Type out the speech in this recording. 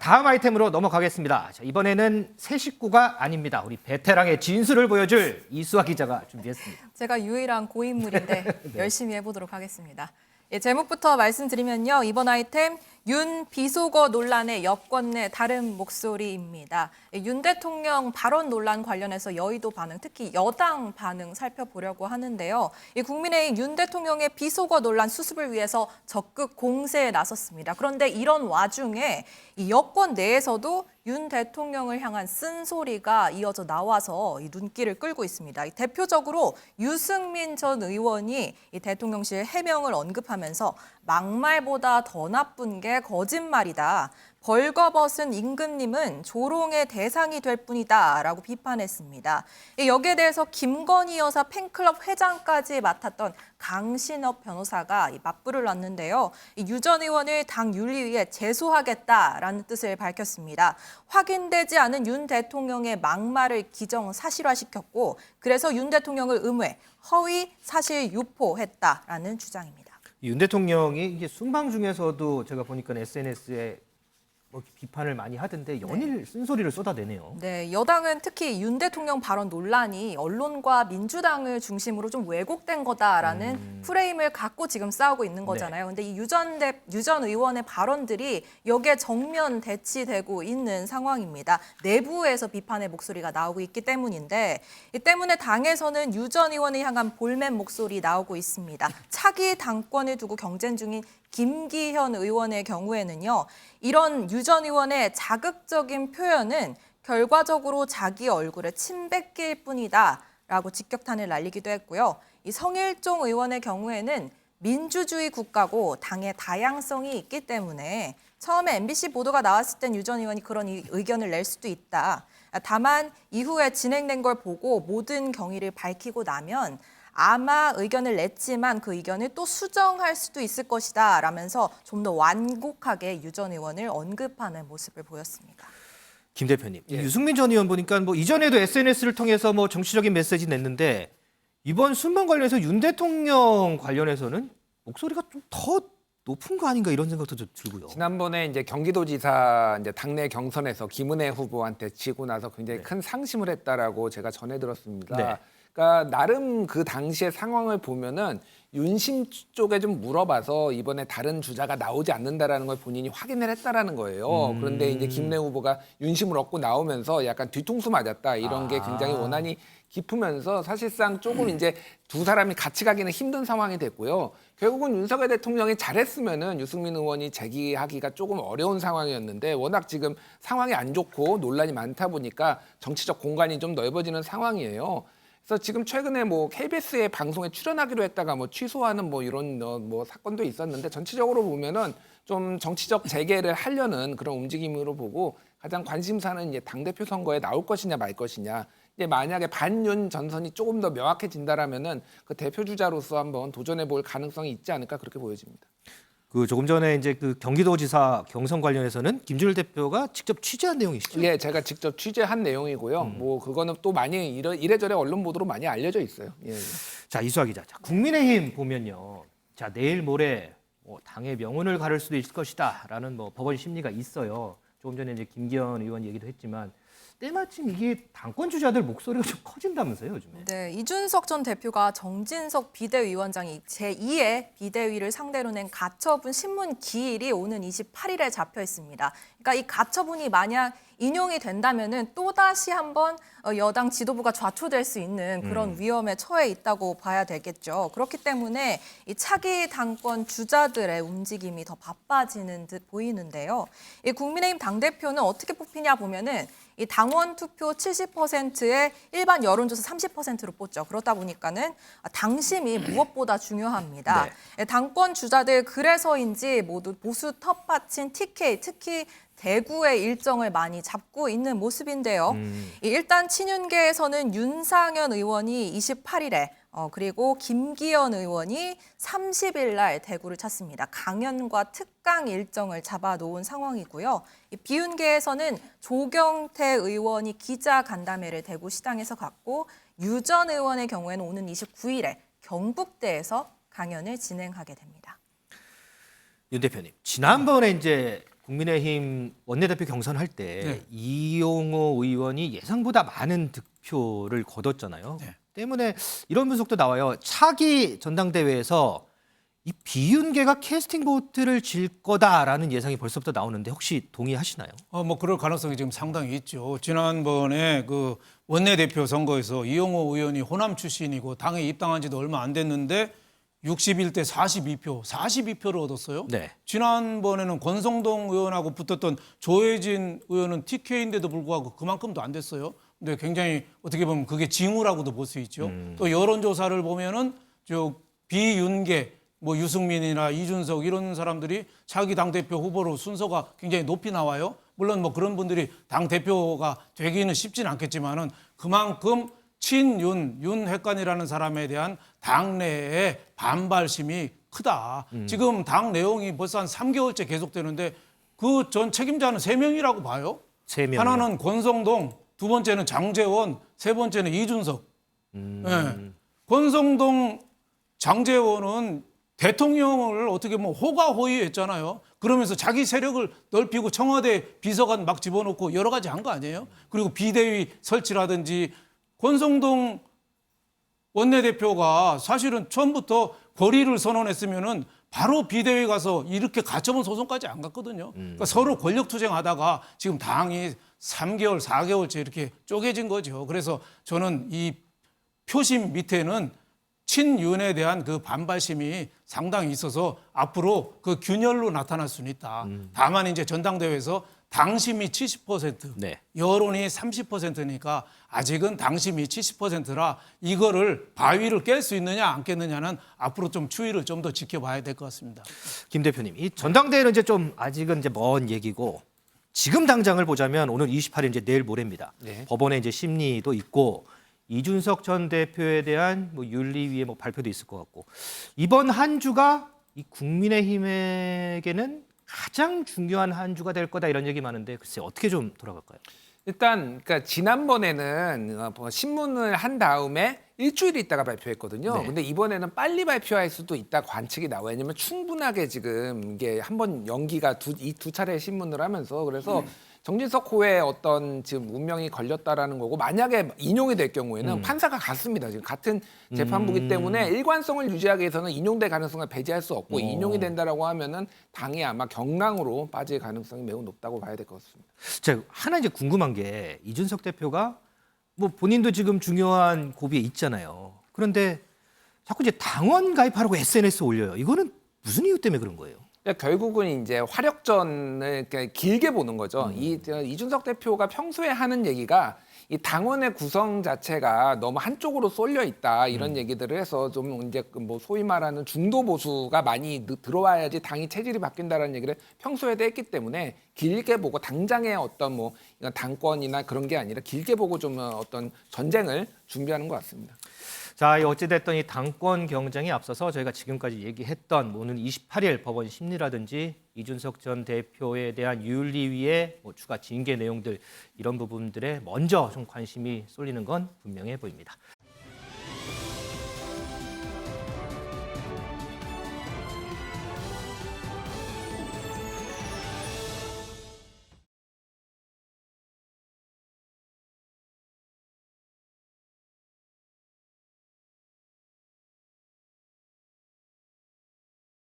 다음 아이템으로 넘어가겠습니다. 자, 이번에는 새 식구가 아닙니다. 우리 베테랑의 진수를 보여줄 이수아 기자가 준비했습니다. 제가 유일한 고인물인데 네. 열심히 해보도록 하겠습니다. 예, 제목부터 말씀드리면요. 이번 아이템 윤 비속어 논란의 여권 내 다른 목소리입니다. 윤 대통령 발언 논란 관련해서 여의도 반응, 특히 여당 반응 살펴보려고 하는데요. 국민의힘 윤 대통령의 비속어 논란 수습을 위해서 적극 공세에 나섰습니다. 그런데 이런 와중에 이 여권 내에서도 윤 대통령을 향한 쓴소리가 이어져 나와서 이 눈길을 끌고 있습니다. 대표적으로 유승민 전 의원이 이 대통령실 해명을 언급하면서 막말보다 더 나쁜 게 거짓말이다. 벌거벗은 임금님은 조롱의 대상이 될 뿐이다 라고 비판했습니다. 여기에 대해서 김건희 여사 팬클럽 회장까지 맡았던 강신업 변호사가 맞불을 놨는데요. 유 전 의원을 당 윤리위에 제소하겠다라는 뜻을 밝혔습니다. 확인되지 않은 윤 대통령의 막말을 기정사실화시켰고 그래서 윤 대통령을 음해, 허위 사실 유포했다라는 주장입니다. 윤 대통령이 이게 순방 중에서도 제가 보니까 SNS에 비판을 많이 하던데 연일 쓴소리를 쏟아내네요. 네, 여당은 특히 윤 대통령 발언 논란이 언론과 민주당을 중심으로 좀 왜곡된 거다라는 프레임을 갖고 지금 싸우고 있는 거잖아요. 근데 이 유 전 의원의 발언들이 여기에 정면 대치되고 있는 상황입니다. 내부에서 비판의 목소리가 나오고 있기 때문인데 이 때문에 당에서는 유 전 의원을 향한 볼멘 목소리 나오고 있습니다. 차기 당권을 두고 경쟁 중인 김기현 의원의 경우에는요. 이런 유 전 의원의 자극적인 표현은 결과적으로 자기 얼굴에 침 뱉길 뿐이다 라고 직격탄을 날리기도 했고요. 이 성일종 의원의 경우에는 민주주의 국가고 당의 다양성이 있기 때문에 처음에 MBC 보도가 나왔을 땐 유 전 의원이 그런 의견을 낼 수도 있다. 다만 이후에 진행된 걸 보고 모든 경위를 밝히고 나면 아마 의견을 냈지만 그 의견을 또 수정할 수도 있을 것이다 라면서 좀 더 완곡하게 유 전 의원을 언급하는 모습을 보였습니다. 김 대표님, 유승민 전 의원 보니까 이전에도 SNS를 통해서 정치적인 메시지 냈는데 이번 순방 관련해서 윤 대통령 관련해서는 목소리가 좀 더 높은 거 아닌가 이런 생각도 좀 들고요. 지난번에 이제 경기도지사 이제 당내 경선에서 김은혜 후보한테 지고 나서 굉장히 큰 상심을 했다라고 제가 전해 들었습니다. 네. 그러니까 나름 그 당시의 상황을 보면은 윤심 쪽에 좀 물어봐서 이번에 다른 주자가 나오지 않는다라는 걸 본인이 확인을 했다라는 거예요. 그런데 이제 김은혜 후보가 윤심을 얻고 나오면서 약간 뒤통수 맞았다 이런 게 굉장히 원한이 깊으면서 사실상 조금 이제 두 사람이 같이 가기는 힘든 상황이 됐고요. 결국은 윤석열 대통령이 잘했으면은 유승민 의원이 제기하기가 조금 어려운 상황이었는데 워낙 지금 상황이 안 좋고 논란이 많다 보니까 정치적 공간이 좀 넓어지는 상황이에요. 그래서 지금 최근에 KBS의 방송에 출연하기로 했다가 취소하는 이런 사건도 있었는데 전체적으로 보면은 좀 정치적 재개를 하려는 그런 움직임으로 보고 가장 관심사는 이제 당대표 선거에 나올 것이냐 말 것이냐. 이제 만약에 반윤 전선이 조금 더 명확해진다라면은 그 대표 주자로서 한번 도전해 볼 가능성이 있지 않을까 그렇게 보여집니다. 조금 전에 이제 경기도지사 경선 관련해서는 김준일 대표가 직접 취재한 내용이시죠? 예, 제가 직접 취재한 내용이고요. 그거는 또 많이 이래저래 언론 보도로 많이 알려져 있어요. 예. 자, 이수아 기자. 자, 국민의힘 보면요. 자, 내일 모레 당의 명운을 가를 수도 있을 것이다라는 법원 심리가 있어요. 조금 전에 이제 김기현 의원 얘기도 했지만 때마침 이게 당권 주자들 목소리가 좀 커진다면서요, 요즘에. 네, 이준석 전 대표가 정진석 비대위원장이 제2의 비대위를 상대로 낸 가처분 신문 기일이 오는 28일에 잡혀 있습니다. 그러니까 이 가처분이 만약 인용이 된다면은 또다시 한번 여당 지도부가 좌초될 수 있는 그런 위험에 처해 있다고 봐야 되겠죠. 그렇기 때문에 이 차기 당권 주자들의 움직임이 더 바빠지는 듯 보이는데요. 이 국민의힘 당대표는 어떻게 뽑히냐 보면은 이 당원 투표 70%에 일반 여론조사 30%로 뽑죠. 그렇다 보니까는 당심이 무엇보다 중요합니다. 네. 당권 주자들 그래서인지 모두 보수 텃밭인 TK, 특히 대구의 일정을 많이 잡고 있는 모습인데요. 일단 친윤계에서는 윤상현 의원이 28일에 그리고 김기현 의원이 30일 날 대구를 찾습니다. 강연과 특강 일정을 잡아놓은 상황이고요. 비윤계에서는 조경태 의원이 기자 간담회를 대구시당에서 갖고 유 전 의원의 경우에는 오는 29일에 경북대에서 강연을 진행하게 됩니다. 윤 대표님, 지난번에 이제 국민의힘 원내대표 경선할 때 네. 이용호 의원이 예상보다 많은 득표를 거뒀잖아요. 네. 때문에 이런 분석도 나와요. 차기 전당대회에서 이 비윤계가 캐스팅 보트를 질 거다라는 예상이 벌써부터 나오는데 혹시 동의하시나요? 뭐 그럴 가능성이 지금 상당히 있죠. 지난번에 그 원내대표 선거에서 이용호 의원이 호남 출신이고 당에 입당한 지도 얼마 안 됐는데 61대 42표를 얻었어요. 네. 지난번에는 권성동 의원하고 붙었던 조혜진 의원은 TK인데도 불구하고 그만큼도 안 됐어요. 근데 굉장히 어떻게 보면 그게 징후라고도 볼 수 있죠. 또 여론조사를 보면은 저 비윤계 뭐 유승민이나 이준석 이런 사람들이 자기 당대표 후보로 순서가 굉장히 높이 나와요. 물론 뭐 그런 분들이 당대표가 되기는 쉽진 않겠지만은 그만큼 윤핵관이라는 사람에 대한 당내의 반발심이 크다. 지금 당 내용이 벌써 한 3개월째 계속되는데 그 전 책임자는 3명이라고 봐요. 3명. 하나는 권성동, 두 번째는 장제원, 세 번째는 이준석. 네. 권성동, 장제원은 대통령을 어떻게 뭐 호가호위했잖아요. 그러면서 자기 세력을 넓히고 청와대 비서관 막 집어넣고 여러 가지 한 거 아니에요? 그리고 비대위 설치라든지 권성동 원내대표가 사실은 처음부터 거리를 선언했으면은 바로 비대위 가서 이렇게 가처분 소송까지 안 갔거든요. 그러니까 서로 권력 투쟁하다가 지금 당이 3개월, 4개월째 이렇게 쪼개진 거죠. 그래서 저는 이 표심 밑에는 친윤에 대한 그 반발심이 상당히 있어서 앞으로 그 균열로 나타날 수는 있다. 다만 이제 전당대회에서 당심이 70%, 네. 여론이 30%니까 아직은 당심이 70%라 이거를 바위를 깰 수 있느냐 안 깼느냐는 앞으로 좀 추이를 좀 더 지켜봐야 될 것 같습니다. 김 대표님, 이 전당대회는 이제 좀 아직은 이제 먼 얘기고 지금 당장을 보자면 오늘 28일 이제 내일 모레입니다. 네. 법원에 이제 심리도 있고 이준석 전 대표에 대한 뭐 윤리위의 뭐 발표도 있을 것 같고 이번 한 주가 이 국민의힘에게는 가장 중요한 한 주가 될 거다 이런 얘기 많은데 글쎄 어떻게 좀 돌아갈까요? 일단 그러니까 지난번에는 신문을 한 다음에 일주일 있다가 발표했거든요. 네. 근데 이번에는 빨리 발표할 수도 있다 관측이 나와요. 왜냐면 충분하게 지금 이게 한번 연기가 이 두 차례 신문을 하면서 그래서 정진석 호의 어떤 지금 운명이 걸렸다라는 거고 만약에 인용이 될 경우에는 판사가 같습니다. 지금 같은 재판부기 때문에 일관성을 유지하기 위해서는 인용될 가능성을 배제할 수 없고 인용이 된다라고 하면은 당이 아마 경랑으로 빠질 가능성이 매우 높다고 봐야 될 것 같습니다. 제가 하나 이제 궁금한 게 이준석 대표가 뭐 본인도 지금 중요한 고비에 있잖아요. 그런데 자꾸 이제 당원 가입하라고 SNS 올려요. 이거는 무슨 이유 때문에 그런 거예요? 그러니까 결국은 이제 화력전을 이렇게 길게 보는 거죠. 이준석 대표가 평소에 하는 얘기가 이 당원의 구성 자체가 너무 한쪽으로 쏠려 있다 이런 얘기들을 해서 좀 이제 뭐 소위 말하는 중도 보수가 많이 들어와야지 당이 체질이 바뀐다라는 얘기를 평소에도 했기 때문에 길게 보고 당장의 어떤 뭐 이건 당권이나 그런 게 아니라 길게 보고 좀 어떤 전쟁을 준비하는 것 같습니다. 자, 어찌됐든 이 당권 경쟁에 앞서서 저희가 지금까지 얘기했던 오늘 28일 법원 심리라든지 이준석 전 대표에 대한 윤리위의 뭐 추가 징계 내용들 이런 부분들에 먼저 좀 관심이 쏠리는 건 분명해 보입니다.